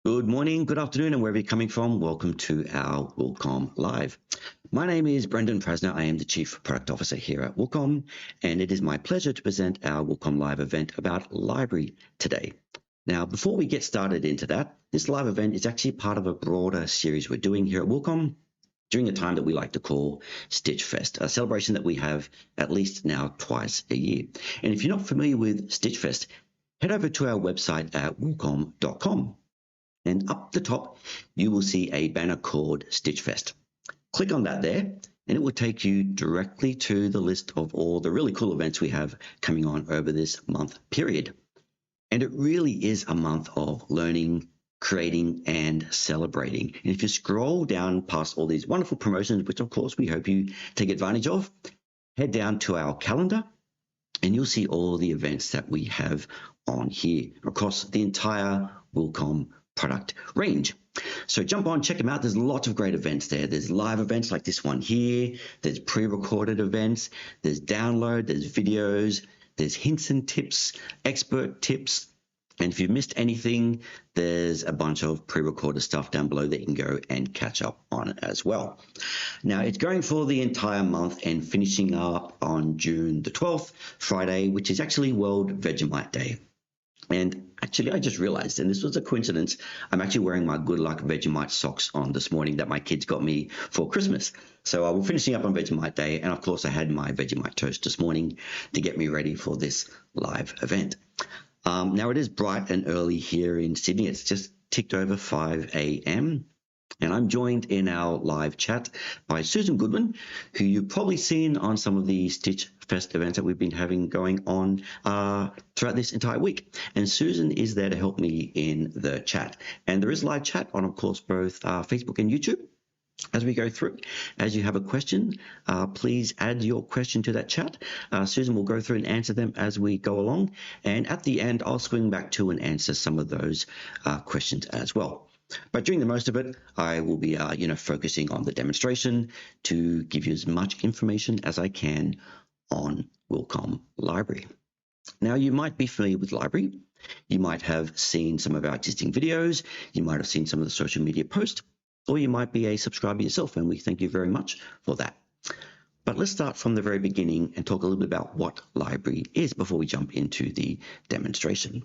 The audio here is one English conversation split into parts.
Good morning, good afternoon, and wherever you're coming from, welcome to our Wilcom Live. My name is Brendan Prasner. I am the Chief Product Officer here at Wilcom, and it is my pleasure to present our Wilcom Live event about library today. Now, before we get started into that, this live event is actually part of a broader series we're doing here at Wilcom during a time that we like to call Stitch Fest, a celebration that we have at least now twice a year. And if you're not familiar with Stitch Fest, head over to our website at wilcom.com. And up the top, you will see a banner called Stitch Fest. Click on that there, and it will take you directly to the list of all the really cool events we have coming on over this month period. And it really is a month of learning, creating, and celebrating. And if you scroll down past all these wonderful promotions, which of course we hope you take advantage of, head down to our calendar, and you'll see all the events that we have on here across the entire Wilcom product range. So jump on, check them out. There's lots of great events there. There's live events like this one here. There's pre-recorded events. There's download. There's videos. There's hints and tips, expert tips. And if you've missed anything, there's a bunch of pre-recorded stuff down below that you can go and catch up on as well. Now, it's going for the entire month and finishing up on June the 12th, Friday, which is actually World Vegemite Day. And actually, I just realized, and this was a coincidence, I'm actually wearing my Good Luck Vegemite socks on this morning that my kids got me for Christmas. So we're finishing up on Vegemite Day, and of course, I had my Vegemite toast this morning to get me ready for this live event. Now, it is bright and early here in Sydney. It's just ticked over 5 a.m. And I'm joined in our live chat by Susan Goodwin, who you've probably seen on some of the Stitch Fest events that we've been having going on throughout this entire week. And Susan is there to help me in the chat. And there is live chat on, of course, both Facebook and YouTube. As we go through, as you have a question, please add your question to that chat. Susan will go through and answer them as we go along. And at the end, I'll swing back to and answer some of those questions as well. But during the most of it, I will be, focusing on the demonstration to give you as much information as I can on Wilcom Library. Now, you might be familiar with Library. You might have seen some of our existing videos. You might have seen some of the social media posts, or you might be a subscriber yourself, and we thank you very much for that. But let's start from the very beginning and talk a little bit about what Library is before we jump into the demonstration.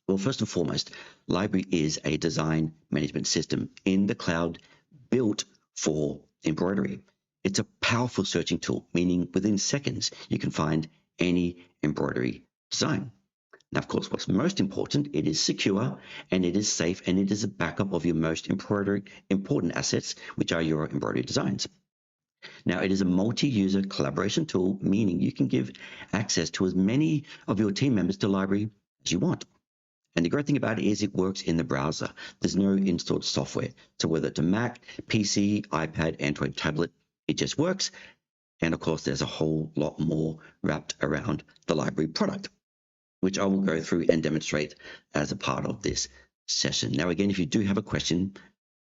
Well, first and foremost, Library is a design management system in the cloud built for embroidery. It's a powerful searching tool, meaning within seconds, you can find any embroidery design. Now, of course, what's most important, it is secure and it is safe, and it is a backup of your most important assets, which are your embroidery designs. Now, it is a multi-user collaboration tool, meaning you can give access to as many of your team members to Library as you want. And the great thing about it is it works in the browser. There's no installed software. So whether it's a Mac, PC, iPad, Android tablet, it just works. And of course, there's a whole lot more wrapped around the Library product, which I will go through and demonstrate as a part of this session. Now, again, if you do have a question,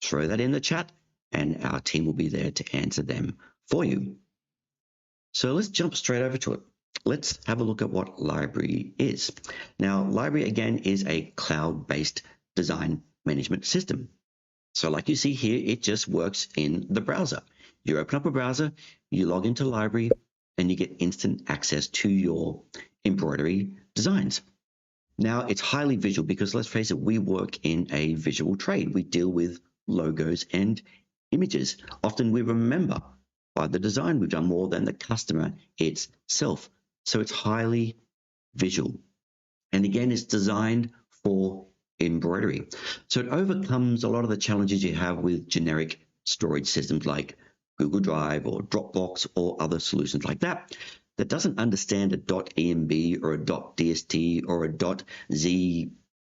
throw that in the chat and our team will be there to answer them for you. So let's jump straight over to it. Let's have a look at what Library is. Now, Library, again, is a cloud-based design management system. So like you see here, it just works in the browser. You open up a browser, you log into Library, and you get instant access to your embroidery designs. Now, it's highly visual because, let's face it, we work in a visual trade. We deal with logos and images. Often we remember by the design we've done more than the customer itself. So it's highly visual. And again, it's designed for embroidery. So it overcomes a lot of the challenges you have with generic storage systems like Google Drive or Dropbox or other solutions like that, that doesn't understand a .emb or a .dst or a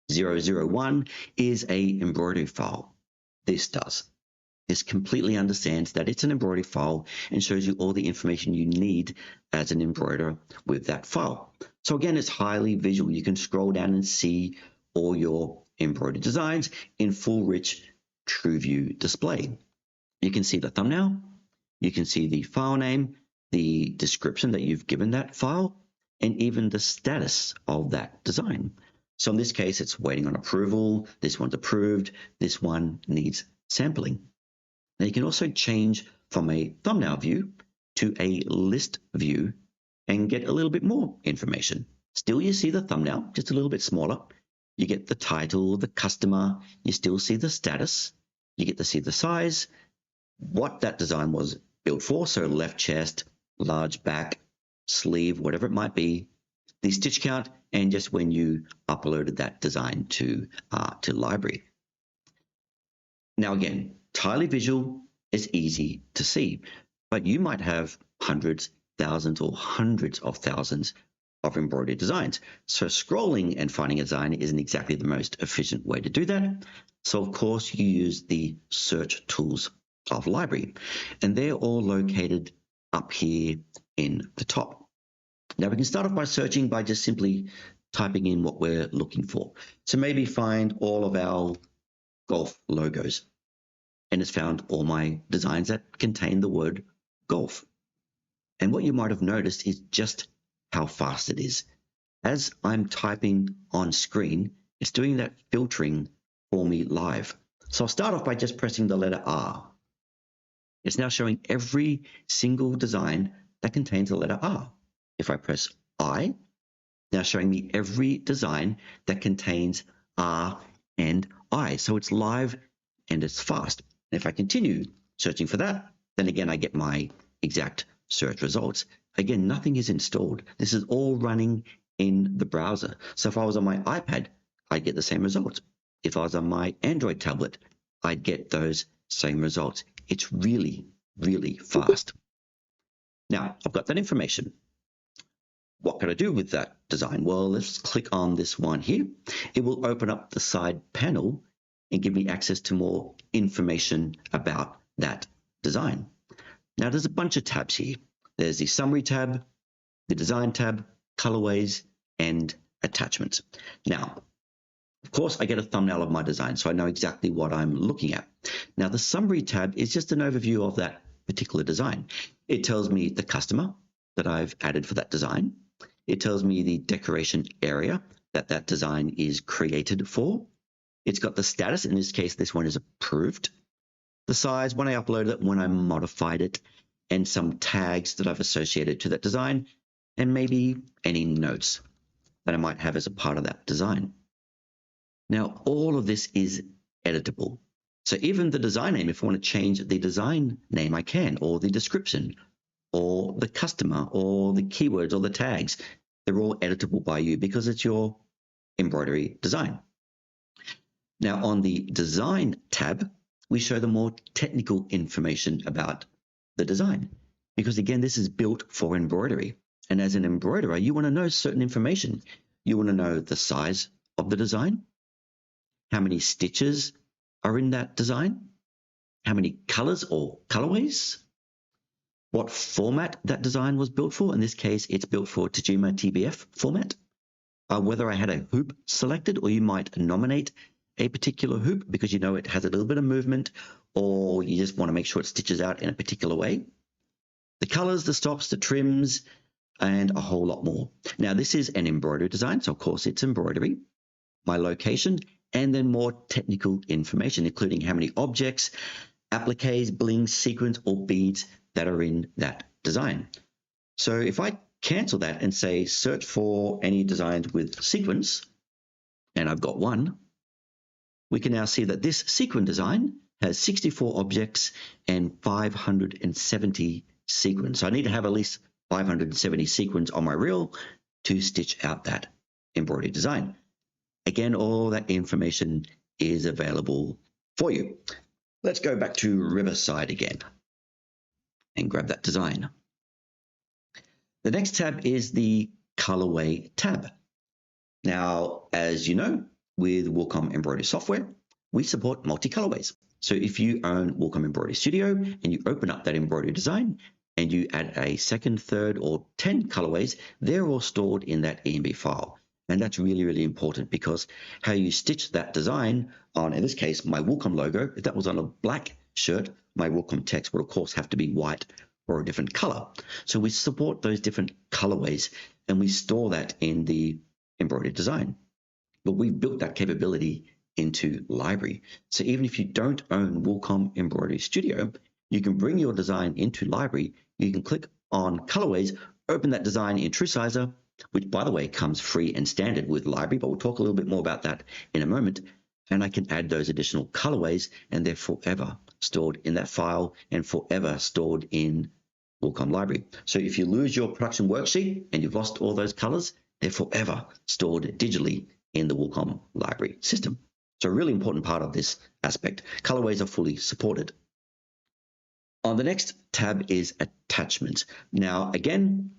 .z001 is a embroidery file. This does. This completely understands that it's an embroidery file and shows you all the information you need as an embroiderer with that file. So again, it's highly visual. You can scroll down and see all your embroidery designs in full rich true view display. You can see the thumbnail, you can see the file name, the description that you've given that file, and even the status of that design. So in this case, it's waiting on approval. This one's approved. This one needs sampling. Now you can also change from a thumbnail view to a list view and get a little bit more information. Still, you see the thumbnail, just a little bit smaller. You get the title, the customer, you still see the status, you get to see the size, what that design was built for, so left chest, large back, sleeve, whatever it might be, the stitch count, and just when you uploaded that design to library. Now again, entirely visual is easy to see, but you might have hundreds, thousands, or hundreds of thousands of embroidery designs. So scrolling and finding a design isn't exactly the most efficient way to do that. So of course you use the search tools of library, and they're all located up here in the top. Now we can start off by searching by just simply typing in what we're looking for. So maybe find all of our golf logos, and it's found all my designs that contain the word golf. And what you might have noticed is just how fast it is. As I'm typing on screen, it's doing that filtering for me live. So I'll start off by just pressing the letter R. It's now showing every single design that contains the letter R. If I press I, now showing me every design that contains R and I. So it's live and it's fast. And if I continue searching for that, then again, I get my exact search results. Again, nothing is installed. This is all running in the browser. So if I was on my iPad, I'd get the same results. If I was on my Android tablet, I'd get those same results. It's really, really fast. Now, I've got that information. What can I do with that design? Well, let's click on this one here. It will open up the side panel and give me access to more information about that design. Now, there's a bunch of tabs here. There's the summary tab, the design tab, colorways, and attachments. Now, of course, I get a thumbnail of my design, so I know exactly what I'm looking at. Now, the summary tab is just an overview of that particular design. It tells me the customer that I've added for that design. It tells me the decoration area that that design is created for. It's got the status. In this case, this one is approved. The size, when I uploaded it, when I modified it, and some tags that I've associated to that design, and maybe any notes that I might have as a part of that design. Now, all of this is editable. So even the design name, if I want to change the design name, I can, or the description, or the customer, or the keywords, or the tags. They're all editable by you because it's your embroidery design. Now, on the design tab, we show the more technical information about the design, because again, this is built for embroidery. And as an embroiderer, you want to know certain information. You want to know the size of the design, how many stitches are in that design, how many colors or colorways, what format that design was built for. In this case, it's built for Tajima TBF format, whether I had a hoop selected, or you might nominate a particular hoop because you know it has a little bit of movement, or you just want to make sure it stitches out in a particular way. The colors, the stops, the trims, and a whole lot more. Now, this is an embroidery design, so of course it's embroidery, my location, and then more technical information, including how many objects, appliques, blings, sequins, or beads that are in that design. So if I cancel that and say search for any designs with sequins, and I've got one, we can now see that this sequin design has 64 objects and 570 sequins. So I need to have at least 570 sequins on my reel to stitch out that embroidery design. Again, all that information is available for you. Let's go back to Riverside again and grab that design. The next tab is the colorway tab. Now, as you know, with Wilcom embroidery software, we support multi-colorways. So if you own Wilcom Embroidery Studio and you open up that embroidery design and you add a second, third, or 10 colorways, they're all stored in that EMB file. And that's really, really important because how you stitch that design on, in this case, my Wilcom logo, if that was on a black shirt, my Wilcom text would of course have to be white or a different color. So we support those different colorways and we store that in the embroidery design. but we've built that capability into Library. So even if you don't own Wilcom Embroidery Studio, you can bring your design into Library. You can click on colorways, open that design in TrueSizer, which by the way comes free and standard with Library, but we'll talk a little bit more about that in a moment. And I can add those additional colorways, and they're forever stored in that file and forever stored in Wilcom Library. So if you lose your production worksheet and you've lost all those colors, they're forever stored digitally in the Wilcom Library system. So a really important part of this aspect. Colorways are fully supported. On the next tab is attachments. Now, again,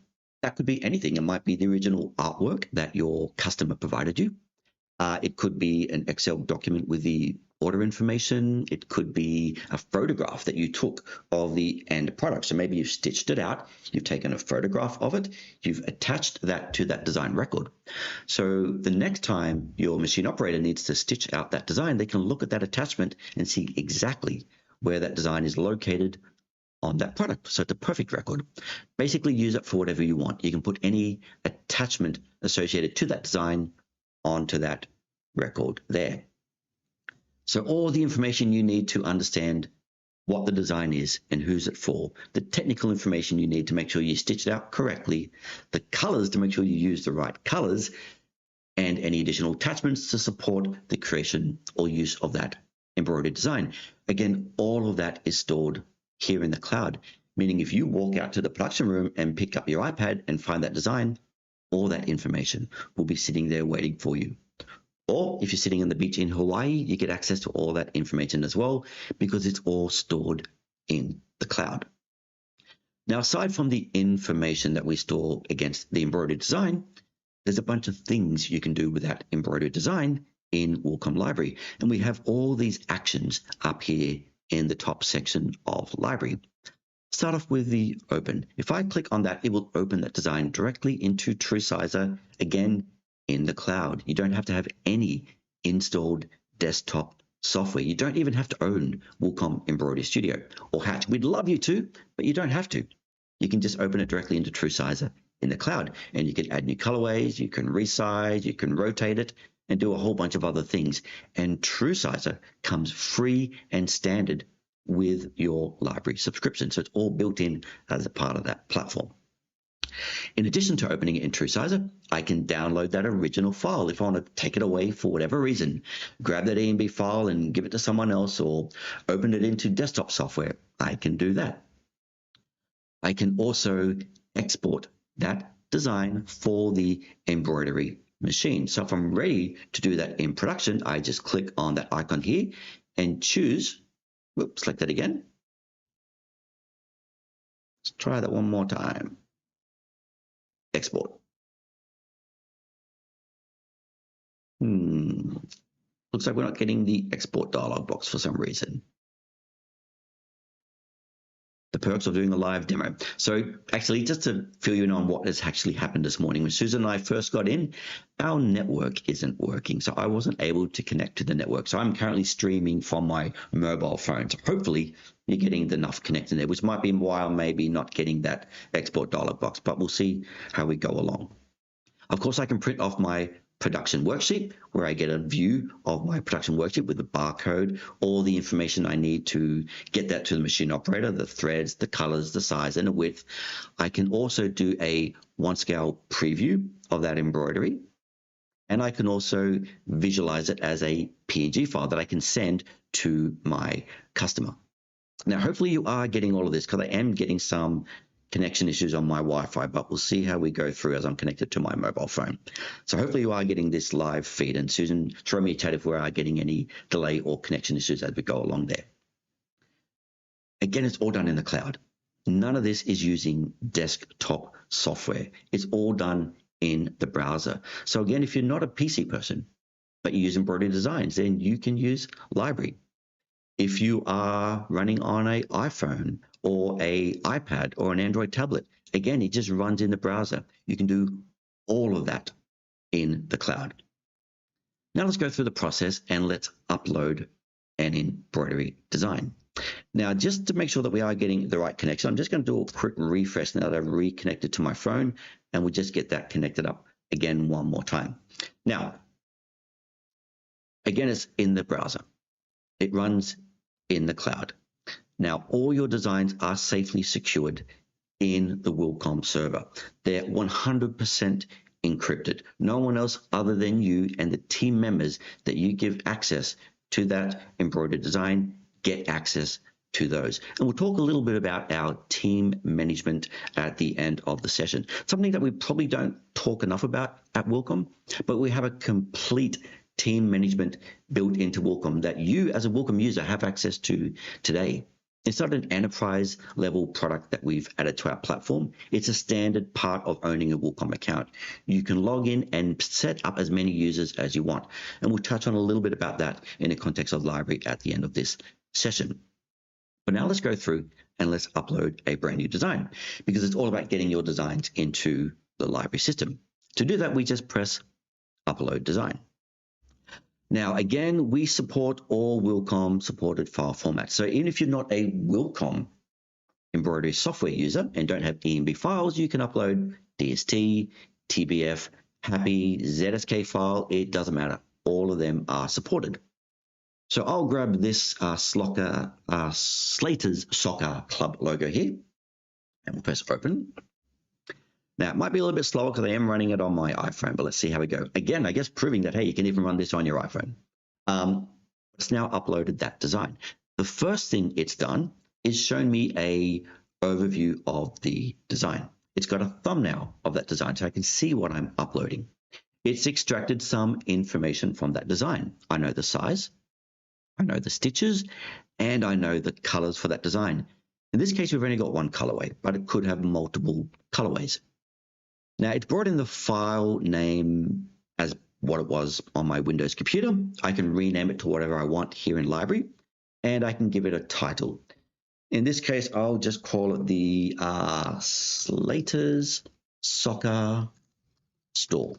that could be anything. It might be the original artwork that your customer provided you. It could be an Excel document with the order information. It could be a photograph that you took of the end product. So maybe you've stitched it out, you've taken a photograph of it, you've attached that to that design record. So the next time your machine operator needs to stitch out that design, they can look at that attachment and see exactly where that design is located on that product. So it's a perfect record. Basically use it for whatever you want. You can put any attachment associated to that design onto that record there. So all the information you need to understand what the design is and who's it for, the technical information you need to make sure you stitch it out correctly, the colors to make sure you use the right colors, and any additional attachments to support the creation or use of that embroidered design. Again, all of that is stored here in the cloud, meaning if you walk out to the production room and pick up your iPad and find that design, all that information will be sitting there waiting for you. Or if you're sitting on the beach in Hawaii, you get access to all that information as well, because it's all stored in the cloud. Now, aside from the information that we store against the embroidered design, there's a bunch of things you can do with that embroidered design in Wilcom Library. And we have all these actions up here in the top section of Library. Start off with the open. If I click on that, it will open that design directly into TrueSizer, again, in the cloud. You don't have to have any installed desktop software. You don't even have to own Wilcom Embroidery Studio or Hatch. We'd love you to, but you don't have to. You can just open it directly into TrueSizer in the cloud, and you can add new colorways, you can resize, you can rotate it, and do a whole bunch of other things. And TrueSizer comes free and standard with your library subscription. So it's all built in as a part of that platform. In addition to opening it in TrueSizer, I can download that original file if I want to take it away for whatever reason. Grab that EMB file and give it to someone else, or open it into desktop software. I can do that. I can also export that design for the embroidery machine. So if I'm ready to do that in production, I just click on that icon here and choose, select that again. Let's try that one more time. Export. Looks like we're not getting the export dialog box for some reason. The perks of doing a live demo. So actually, just to fill you in on what has actually happened this morning, when Susan and I first got in, our network isn't working. So I wasn't able to connect to the network. So I'm currently streaming from my mobile phone. So hopefully you're getting enough connection there, which might be why I'm maybe not getting that export dialog box, but we'll see how we go along. Of course, I can print off my production worksheet, where I get a view of my production worksheet with the barcode, all the information I need to get that to the machine operator, the threads, the colors, the size, and the width. I can also do a one-scale preview of that embroidery, and I can also visualize it as a PNG file that I can send to my customer. Now, hopefully you are getting all of this, because I am getting some connection issues on my Wi-Fi, but we'll see how we go through as I'm connected to my mobile phone. So hopefully you are getting this live feed, and Susan, throw me a chat if we are getting any delay or connection issues as we go along there. Again, it's all done in the cloud. None of this is using desktop software. It's all done in the browser. So again, if you're not a PC person, but you use embroidery designs, then you can use Library. If you are running on an iPhone or an iPad or an Android tablet, again, it just runs in the browser. You can do all of that in the cloud. Now let's go through the process and let's upload an embroidery design. Now, just to make sure that we are getting the right connection, I'm just going to do a quick refresh now that I've reconnected to my phone, and we'll just get that connected up again one more time. Now, Again, it's in the browser. It runs in the cloud. Now, all your designs are safely secured in the Wilcom server. They're 100% encrypted. No one else other than you and the team members that you give access to that embroidered design get access to those. And we'll talk a little bit about our team management at the end of the session. Something that we probably don't talk enough about at Wilcom, but we have a complete team management built into Wilcom that you as a Wilcom user have access to today. It's not an enterprise level product that we've added to our platform. It's a standard part of owning a Wilcom account. You can log in and set up as many users as you want. And we'll touch on a little bit about that in the context of library at the end of this session. But now let's go through and let's upload a brand new design, because it's all about getting your designs into the library system. To do that, we just press upload design. Now, again, we support all Wilcom supported file formats. So even if you're not a Wilcom embroidery software user and don't have EMB files, you can upload DST, TBF, Happy, ZSK file. It doesn't matter. All of them are supported. So I'll grab this Slater's Soccer Club logo here, and we'll press open. Now, it might be a little bit slower because I am running it on my iPhone, but let's see how we go. Again, I guess proving that, hey, you can even run this on your iPhone. It's now uploaded that design. The first thing it's done is shown me a overview of the design. It's got a thumbnail of that design, so I can see what I'm uploading. It's extracted some information from that design. I know the size, I know the stitches, and I know the colors for that design. In this case, we've only got one colorway, but it could have multiple colorways. Now, it's brought in the file name as what it was on my Windows computer. I can rename it to whatever I want here in library, and I can give it a title. In this case, I'll just call it the Slater's Soccer Store.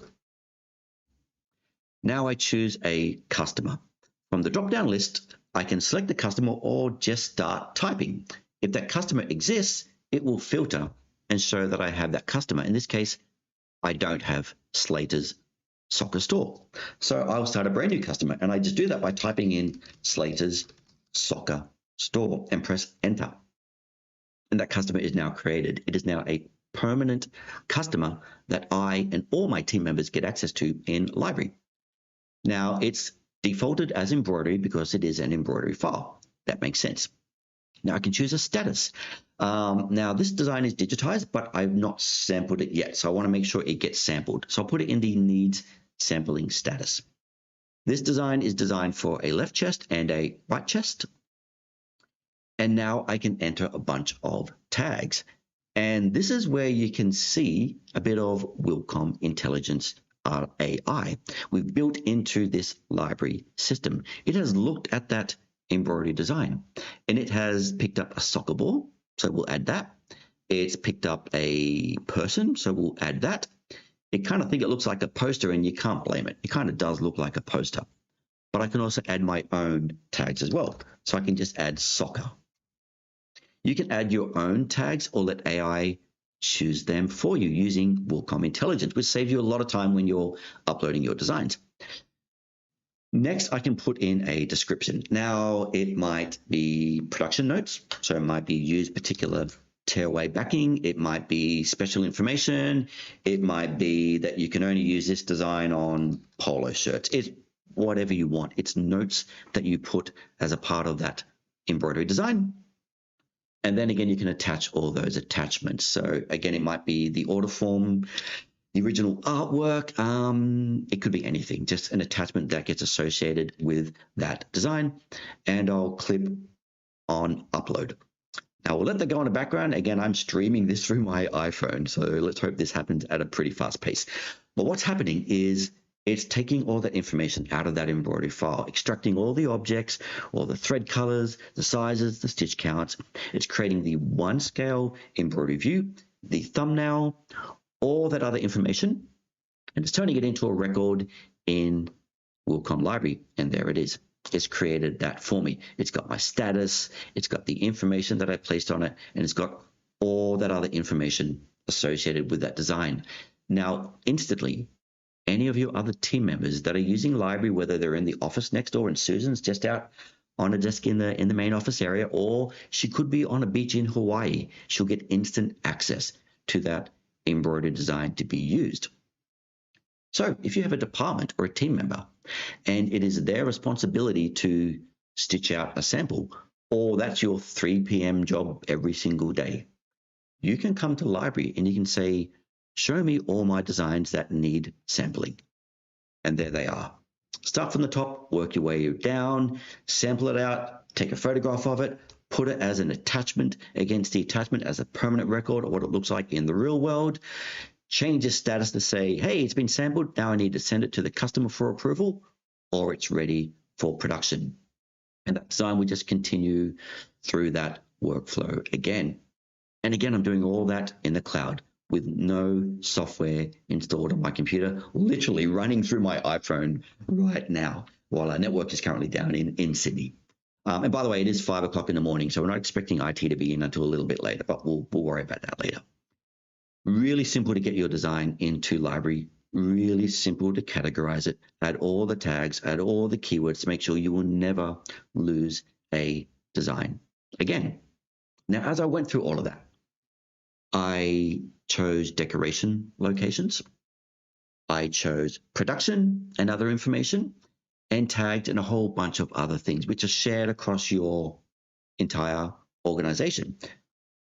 Now I choose a customer. From the drop-down list, I can select the customer or just start typing. If that customer exists, it will filter and show that I have that customer. In this case, I don't have Slater's Soccer Store. So I'll start a brand new customer, and I just do that by typing in Slater's Soccer Store and press enter. And that customer is now created. It is now a permanent customer that I and all my team members get access to in library. Now, it's defaulted as embroidery because it is an embroidery file. That makes sense. Now I can choose a status. Now this design is digitized, but I've not sampled it yet. So I want to make sure it gets sampled. So I'll put it in the needs sampling status. This design is designed for a left chest and a right chest. And now I can enter a bunch of tags. And this is where you can see a bit of Wilcom Intelligence AI. We've built into this library system. It has looked at that embroidery design, and it has picked up a soccer ball, so we'll add that. It's picked up a person, so we'll add that. It kind of think it looks like a poster, and you can't blame it. It kind of does look like a poster. But I can also add my own tags as well. So I can just add soccer. You can add your own tags or let AI choose them for you using Wilcom Intelligence, which saves you a lot of time when you're uploading your designs. Next, I can put in a description. Now, it might be production notes, so it might be use particular tearaway backing. It might be special information. It might be that you can only use this design on polo shirts. It's whatever you want. It's notes that you put as a part of that embroidery design. And then again, you can attach all those attachments. So again, it might be the order form, the original artwork. It could be anything, just an attachment that gets associated with that design. And I'll click on upload. Now we'll let that go in the background. Again, I'm streaming this through my iPhone, so let's hope this happens at a pretty fast pace. But what's happening is it's taking all that information out of that embroidery file, extracting all the objects, all the thread colors, the sizes, the stitch counts. It's creating the one scale embroidery view, the thumbnail, all that other information, and it's turning it into a record in Wilcom Library, and there it is. It's created that for me. It's got my status, it's got the information that I placed on it, and it's got all that other information associated with that design. Now, instantly, any of your other team members that are using library, whether they're in the office next door and Susan's just out on a desk in the main office area, or she could be on a beach in Hawaii, she'll get instant access to that embroidered design to be used. So if you have a department or a team member and it is their responsibility to stitch out a sample, or that's your 3 p.m. job every single day, you can come to library and you can say, show me all my designs that need sampling. And there they are. Start from the top, work your way down, sample it out, take a photograph of it, put it as an attachment against the attachment as a permanent record of what it looks like in the real world. Change the status to say, hey, it's been sampled. Now I need to send it to the customer for approval, or it's ready for production. And that design will just continue through that workflow again. And again, I'm doing all that in the cloud with no software installed on my computer, literally running through my iPhone right now while our network is currently down in Sydney. And by the way, it is 5 o'clock in the morning, so we're not expecting IT to be in until a little bit later, but we'll worry about that later. Really simple to get your design into library, really simple to categorize it, add all the tags, add all the keywords to make sure you will never lose a design again. Now, as I went through all of that, I chose decoration locations, I chose production and other information, and tagged in a whole bunch of other things, which are shared across your entire organization.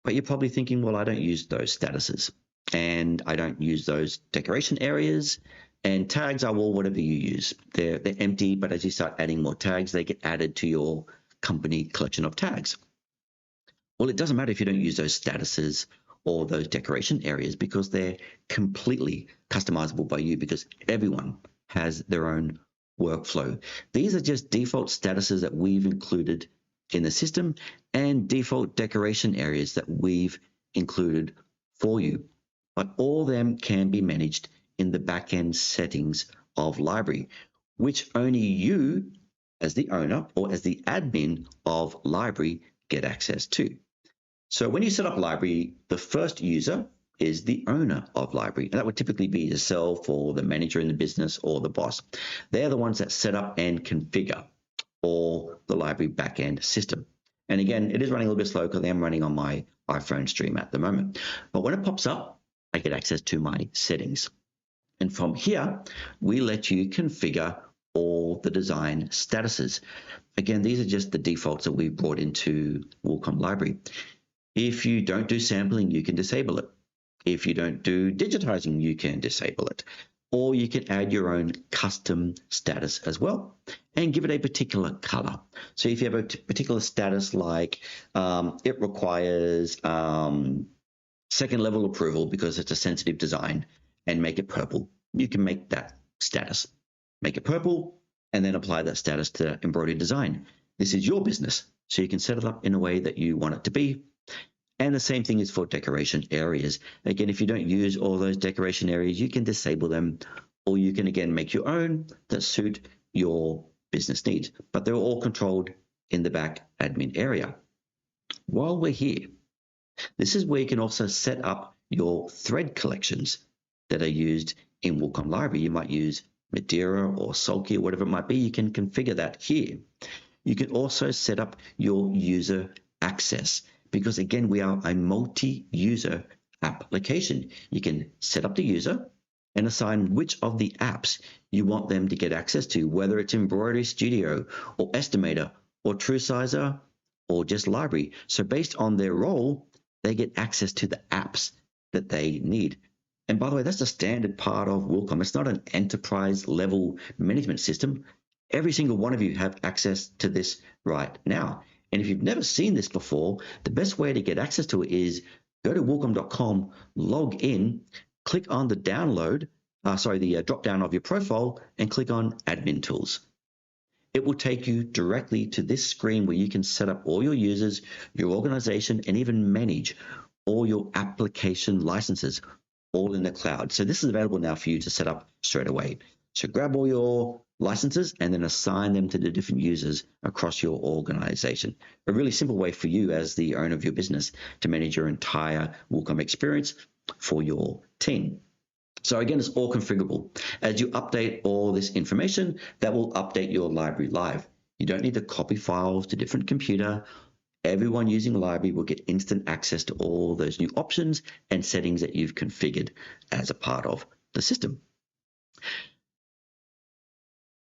But you're probably thinking, well, I don't use those statuses, and I don't use those decoration areas, and tags are, well, whatever you use. They're empty, but as you start adding more tags, they get added to your company collection of tags. Well, it doesn't matter if you don't use those statuses or those decoration areas, because they're completely customizable by you, because everyone has their own workflow. These are just default statuses that we've included in the system and default decoration areas that we've included for you. But all of them can be managed in the back-end settings of library, which only you as the owner or as the admin of library get access to. So when you set up library, the first user is the owner of library. And that would typically be yourself or the manager in the business or the boss. They're the ones that set up and configure all the library backend system. And again, it is running a little bit slow because I am running on my iPhone stream at the moment. But when it pops up, I get access to my settings. And from here, we let you configure all the design statuses. Again, these are just the defaults that we've brought into Wilcom Library. If you don't do sampling, you can disable it. If you don't do digitizing, you can disable it. Or you can add your own custom status as well and give it a particular color. So if you have a particular status like it requires second level approval because it's a sensitive design, and make it purple, you can make that status. Make it purple and then apply that status to embroidery design. This is your business, so you can set it up in a way that you want it to be. And the same thing is for decoration areas. Again, if you don't use all those decoration areas, you can disable them, or you can again make your own that suit your business needs. But they're all controlled in the back admin area. While we're here, this is where you can also set up your thread collections that are used in Wilcom Library. You might use Madeira or Sulky or whatever it might be. You can configure that here. You can also set up your user access, because again, we are a multi-user application. You can set up the user and assign which of the apps you want them to get access to, whether it's Embroidery Studio or Estimator or TrueSizer or just Library. So based on their role, they get access to the apps that they need. And by the way, that's the standard part of Wilcom. It's not an enterprise level management system. Every single one of you have access to this right now. And if you've never seen this before, the best way to get access to it is go to wilcom.com, log in, click on the drop down of your profile, and click on Admin Tools. It will take you directly to this screen where you can set up all your users, your organization, and even manage all your application licenses, all in the cloud. So this is available now for you to set up straight away. So grab all your licenses and then assign them to the different users across your organization. A really simple way for you as the owner of your business to manage your entire Wilcom experience for your team. So again, it's all configurable. As you update all this information, that will update your library live. You don't need to copy files to different computer. Everyone using the library will get instant access to all those new options and settings that you've configured as a part of the system.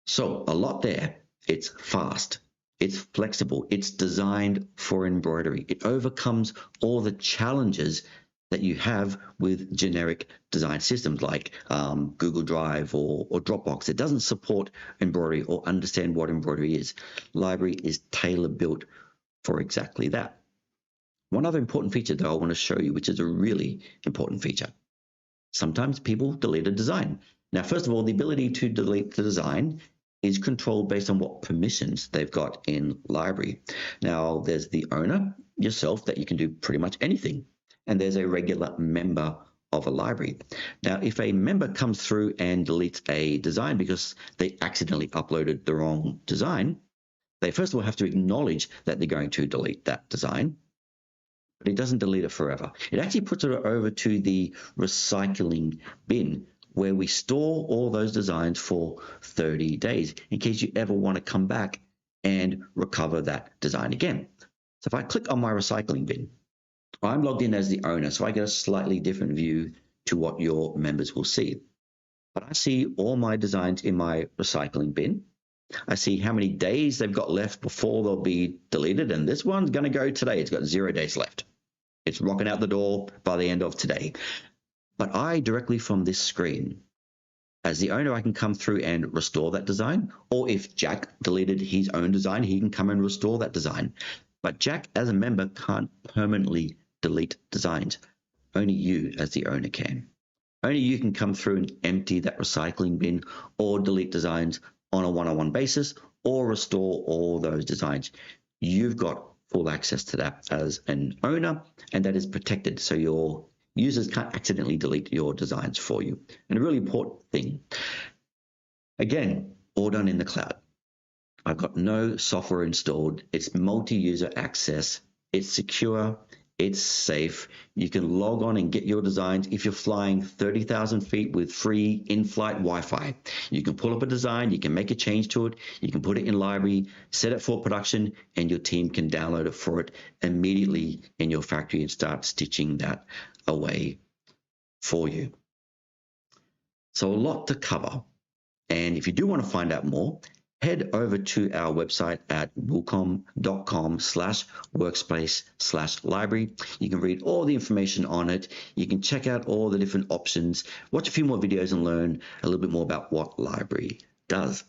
So a lot there. It's fast. It's flexible. It's designed for embroidery. It overcomes all the challenges that you have with generic design systems like Google Drive or Dropbox. It doesn't support embroidery or understand what embroidery is. Library is tailor-built for exactly that. One other important feature that I want to show you, which is a really important feature. Sometimes people delete a design. Now, first of all, the ability to delete the design is controlled based on what permissions they've got in library. Now, there's the owner, yourself, that you can do pretty much anything. And there's a regular member of a library. Now, if a member comes through and deletes a design because they accidentally uploaded the wrong design, they first of all have to acknowledge that they're going to delete that design, but it doesn't delete it forever. It actually puts it over to the recycling bin where we store all those designs for 30 days in case you ever want to come back and recover that design again. So if I click on my recycling bin, I'm logged in as the owner, so I get a slightly different view to what your members will see. But I see all my designs in my recycling bin. I see how many days they've got left before they'll be deleted, and this one's going to go today. It's got 0 days left. It's rocking out the door by the end of today. But I, directly from this screen, as the owner, I can come through and restore that design. Or if Jack deleted his own design, he can come and restore that design. But Jack, as a member, can't permanently delete designs. Only you, as the owner, can. Only you can come through and empty that recycling bin or delete designs on a one-on-one basis or restore all those designs. You've got full access to that as an owner, and that is protected so your users can't accidentally delete your designs for you. And a really important thing, again, all done in the cloud. I've got no software installed. It's multi-user access. It's secure. It's safe. You can log on and get your designs if you're flying 30,000 feet with free in-flight Wi-Fi. You can pull up a design, you can make a change to it, you can put it in library, set it for production, and your team can download it for it immediately in your factory and start stitching that away for you. So a lot to cover. And if you do want to find out more, head over to our website at wilcom.com/workspace/library. You can read all the information on it. You can check out all the different options, watch a few more videos and learn a little bit more about what library does.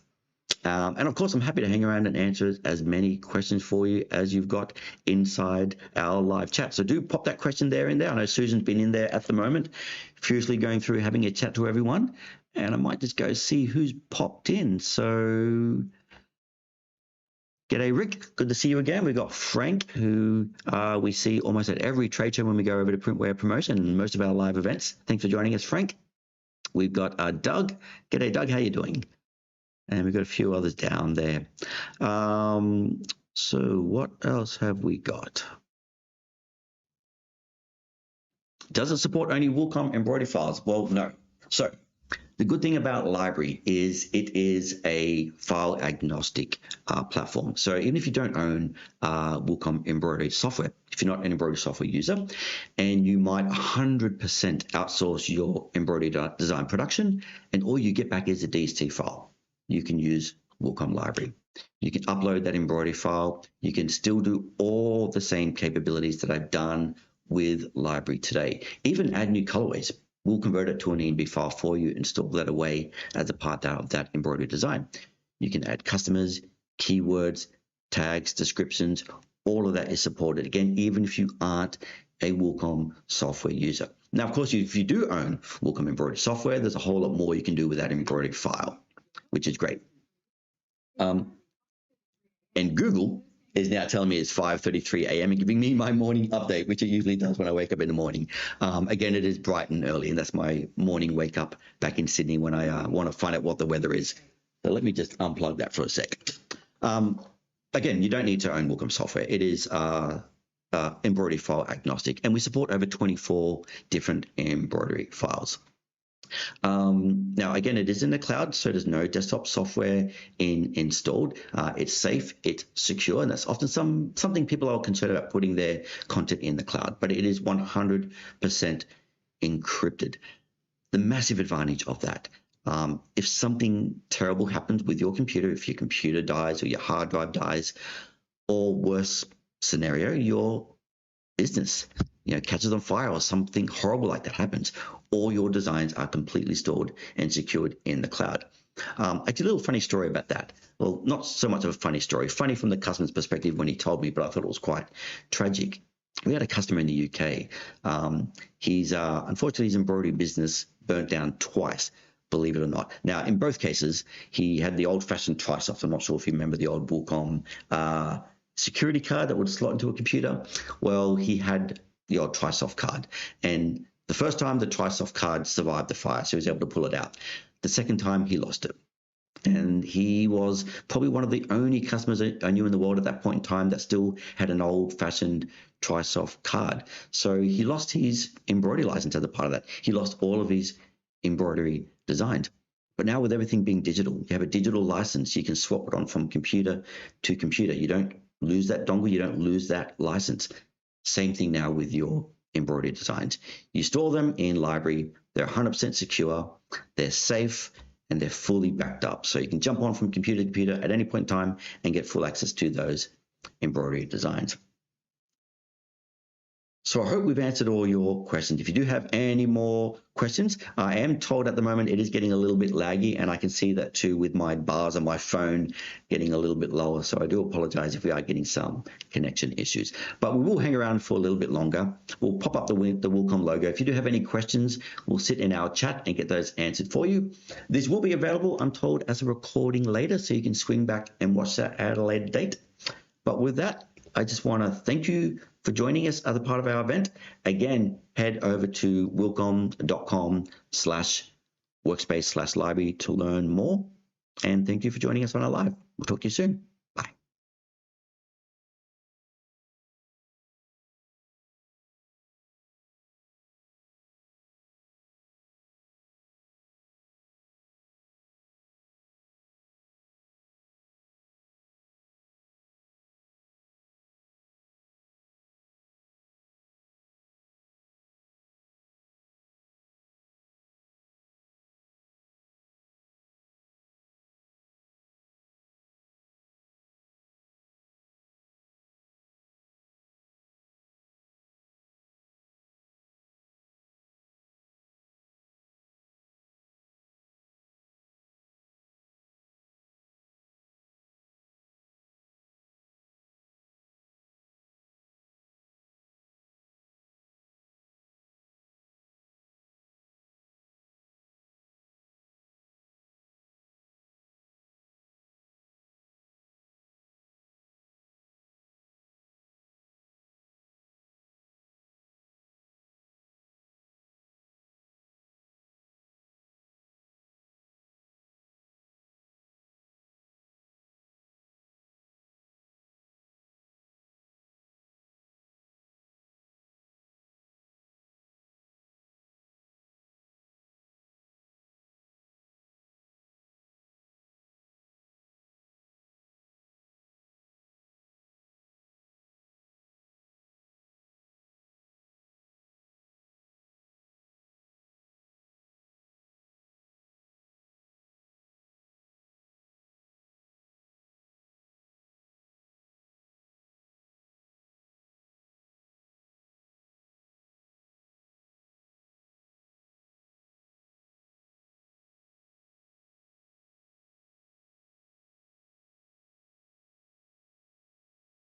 And of course, I'm happy to hang around and answer as many questions for you as you've got inside our live chat. So do pop that question there in there. I know Susan's been in there at the moment, furiously going through having a chat to everyone. And I might just go see who's popped in. So, g'day, Rick. Good to see you again. We've got Frank, who we see almost at every trade show when we go over to Printwear Promotion and most of our live events. Thanks for joining us, Frank. We've got Doug. G'day, Doug. How you doing? And we've got a few others down there. So what else have we got? Does it support only Wilcom embroidery files? Well, no. So the good thing about library is it is a file agnostic platform. So even if you don't own Wilcom embroidery software, if you're not an embroidery software user, and you might 100% outsource your embroidery design production, and all you get back is a DST file, you can use Wilcom Library. You can upload that embroidery file. You can still do all the same capabilities that I've done with library today. Even add new colorways. We'll convert it to an ENB file for you and store that away as a part of that embroidery design. You can add customers, keywords, tags, descriptions. All of that is supported, again, even if you aren't a Wilcom software user. Now, of course, if you do own Wilcom embroidery software, there's a whole lot more you can do with that embroidery file, which is great. And Google is now telling me it's 5:33 a.m. and giving me my morning update, which it usually does when I wake up in the morning. Again, it is bright and early, and that's my morning wake up back in Sydney when I want to find out what the weather is. So let me just unplug that for a sec. Again, you don't need to own Wilcom software. It is embroidery file agnostic, and we support over 24 different embroidery files. Now, again, it is in the cloud, so there's no desktop software installed. It's safe, it's secure, and that's often something people are concerned about putting their content in the cloud, but it is 100% encrypted. The massive advantage of that, if something terrible happens with your computer, if your computer dies or your hard drive dies, or worse scenario, your business catches on fire or something horrible like that happens, all your designs are completely stored and secured in the cloud. Actually, a little funny story about that. Well, not so much of a funny story, funny from the customer's perspective when he told me, but I thought it was quite tragic. We had a customer in the UK. Unfortunately, his embroidery business burnt down twice, believe it or not. Now, in both cases, he had the old-fashioned Trisoft. I'm not sure if you remember the old Wilcom security card that would slot into a computer. Well, he had the old Trisoft card, and the first time the Trisoft card survived the fire, so he was able to pull it out. The second time he lost it, and he was probably one of the only customers I knew in the world at that point in time that still had an old-fashioned Trisoft card. So he lost his embroidery license as a part of that. He lost all of his embroidery designs. But now with everything being digital, you have a digital license. You can swap it on from computer to computer. You don't lose that dongle. You don't lose that license. Same thing now with your embroidery designs. You store them in library. They're 100% secure. They're safe, and they're fully backed up. So you can jump on from computer to computer at any point in time and get full access to those embroidery designs. So I hope we've answered all your questions. If you do have any more questions, I am told at the moment it is getting a little bit laggy, and I can see that too with my bars on my phone getting a little bit lower. So I do apologize if we are getting some connection issues, but we will hang around for a little bit longer. We'll pop up the Wilcom logo. If you do have any questions, we'll sit in our chat and get those answered for you. This will be available, I'm told, as a recording later, so you can swing back and watch that at a later date. But with that, I just want to thank you for joining us as a part of our event. Again, head over to wilcom.com/workspace/library to learn more. And thank you for joining us on our live. We'll talk to you soon.